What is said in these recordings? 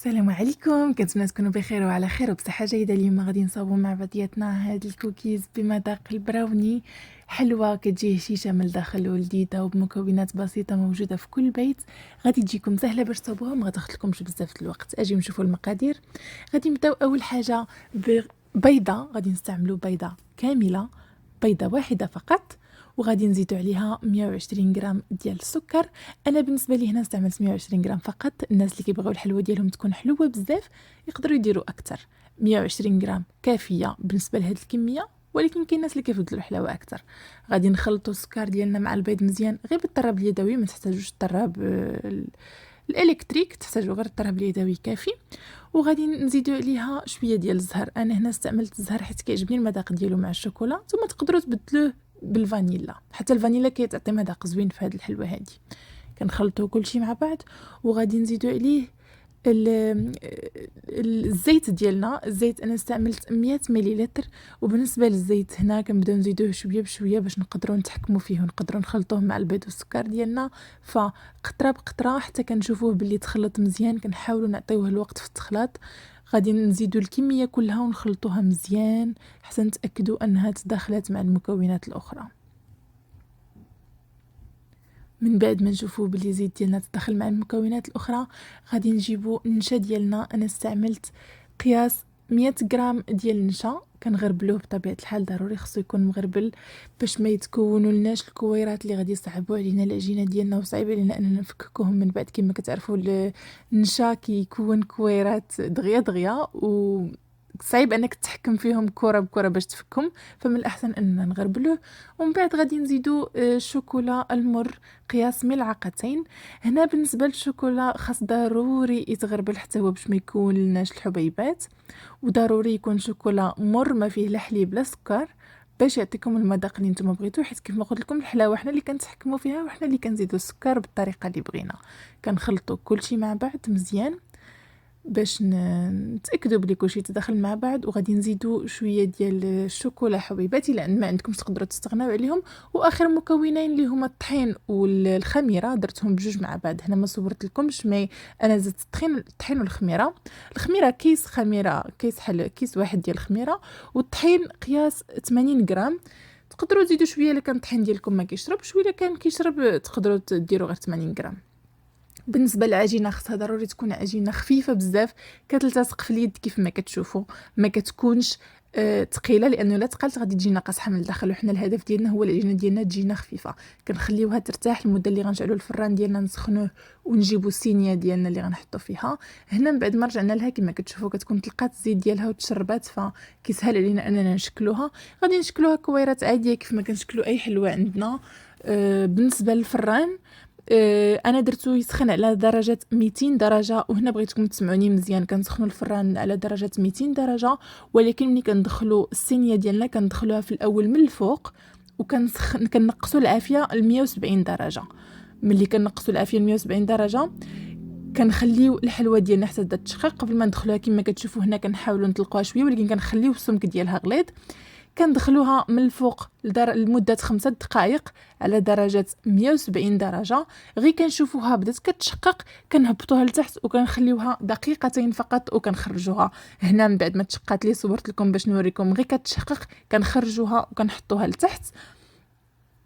السلام عليكم، كنتمنى تكونوا بخير وعلى خير وبصحه جيده. اليوم غادي نصاوبوا مع بعضياتنا هاد الكوكيز بمذاق البراوني، حلوه كتجي هشيشه من الداخل ولذيذه وبمكونات بسيطه موجوده في كل بيت. غادي تجيكم سهله باش تصاوبوها، ما غتاخذلكمش بزاف الوقت. اجي نشوفوا المقادير. غادي نبداو اول حاجه ببيضه، غادي نستعملوا بيضه كامله، بيضه واحده فقط، وغادي نزيدوا عليها 120 غرام ديال السكر. انا بالنسبه لي هنا استعملت 120 غرام فقط. الناس اللي كيبغيو الحلوه ديالهم تكون حلوه بزاف يقدروا يديروا اكثر. 120 غرام كافيه بالنسبه لهاد الكميه، ولكن كاين ناس اللي كيفضلوا الحلاوه اكثر. غادي نخلطوا السكر ديالنا مع البيض مزيان، غير بالطراب اليدوي، ما تحتاجوش الطراب الالكتريك، تحتاجوا غير الطراب اليدوي كافي. وغادي نزيدوا عليها شويه ديال الزهر. انا هنا استعملت الزهر حيت كيعجبني المذاق ديالو مع الشوكولا، ثم تقدروا تبدلوه بالفانيلا، حتى الفانيلا كيتعطي مذاق زوين في هذه الحلوه هذه. كنخلطوا كلشي مع بعض، وغادي نزيدوا عليه الزيت ديالنا. الزيت انا استعملت 100 مليلتر، وبالنسبه للزيت هنا كنبداو نزيدوه شويه بشويه باش نقدروا نتحكموا فيه ونقدروا نخلطوه مع البيض والسكر ديالنا، فقطره بقطره حتى كنشوفوه باللي تخلط مزيان. كنحاولوا نعطيوه الوقت في التخلاط. غادي نزيدوا الكميه كلها ونخلطوها مزيان حتى نتاكدوا انها تداخلت مع المكونات الاخرى. من بعد ما نشوفوا بلي الزيت ديالنا تدخل مع المكونات الاخرى، غادي نجيبوا النشا ديالنا. انا استعملت قياس 100 غرام ديال النشا، كنغربلوه بطبيعه الحال، ضروري خصو يكون مغربل باش ما يتكونوا لناش الكويرات اللي غادي يصعبوا علينا العجينه ديالنا وصعيب علينا اننا نفككوهم من بعد. كما كتعرفوا النشا كيكون كويرات دغيا دغيا، و صعيب انك تتحكم فيهم كره بكره باش تفكهم، فمن الاحسن اننا نغربلوه. ومن بعد غادي نزيدو الشوكولا المر قياس ملعقتين. هنا بالنسبه للشوكولا خاص ضروري يتغربل حتى هو باش ما يكون لناش الحبيبات، وضروري يكون شوكولا مر ما فيه لا حليب لا سكر باش يعطيكم المذاق اللي نتوما بغيتوه. حيت كيف ما قلت لكم الحلاوه حنا اللي كنتحكموا فيها، وحنا اللي كنزيدوا السكر بالطريقه اللي بغينا. كنخلطوا كلشي مع بعض مزيان باش نتاكدوا بلي كلشي تداخل مع بعض. وغادي نزيدوا شويه ديال الشوكولا حبيباتي، لان ما عندكمش تقدروا تستغناو عليهم. واخر مكونين اللي هما الطحين والخميره، درتهم بجوج مع بعض. هنا ما صورت لكمش، مي انا زدت الطحين والخميره. الخميره كيس خميره، كيس واحد ديال الخميره، والطحين قياس 80 غرام. تقدروا تزيدوا شويه الا كان الطحين ديالكم ما كيشربش، ولا كان كيشرب تقدروا ديروا غير 80 غرام. بالنسبه للعجينه خصها ضروري تكون عجينه خفيفه بزاف، كتلتصق في اليد كيف ما كتشوفوا، ما كتكونش ثقيله، لانه لا ثقلت غادي تجينا قاصحه من الداخل. وحنا الهدف ديالنا هو العجينه ديالنا تجينا خفيفه. كنخليوها ترتاح المده اللي غنشعلوا الفران ديالنا نسخنوه، ونجيبوا الصينيه ديالنا اللي غنحطوا فيها. هنا من بعد ما رجعنا لها كما كتشوفوا كتكون طلقات الزيت ديالها وتشربات، فكيسهل علينا اننا نشكلوها. غادي نشكلوها كويرات عاديه كيف ما كنشكلوا اي حلوه عندنا. بالنسبه للفران، انا درتو يسخن على درجه 200 درجه، وهنا بغيتكم تسمعوني مزيان. كنسخنوا الفران على درجه 200 درجه، ولكن ملي كندخلوا الصينيه ديالنا كندخلوها في الاول من الفوق، كنقصوا العافيه ل 170 درجه. ملي كنقصوا العافيه ل 170 درجه كنخليو الحلوه ديالنا حتى تشقق قبل ما ندخلوها. كما كتشوفوا هنا كنحاولوا نطلقوها شويه، ولكن كنخليو السمك ديالها غليظ. كندخلوها من الفوق لمده 5 دقائق على درجه 170 درجه. غير كنشوفوها بدات كتشقق كنهبطوها لتحت وكنخليوها دقيقتين فقط وكنخرجوها. هنا من بعد ما تشقات لي صورت لكم باش نوريكم، غير كتشقق كنخرجوها وكنحطوها لتحت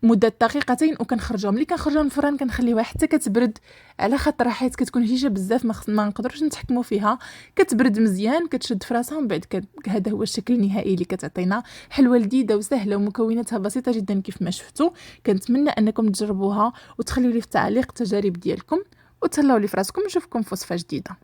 مده دقيقتين وكنخرجوها. ملي كنخرجوها من الفران كنخليوها حتى كتبرد، على خاطر حيت كتكون هشيشه بزاف ما نقدروش نتحكموا فيها. كتبرد مزيان كتشد في راسها، ومن بعد هذا هو الشكل النهائي اللي كتعطينا. حلوه لذيذه وسهله ومكوناتها بسيطه جدا كيف ما شفتوا. كنتمنى انكم تجربوها وتخليوا لي في التعليق التجارب ديالكم، وتهلاو لي في راسكم. نشوفكم في وصفه جديده.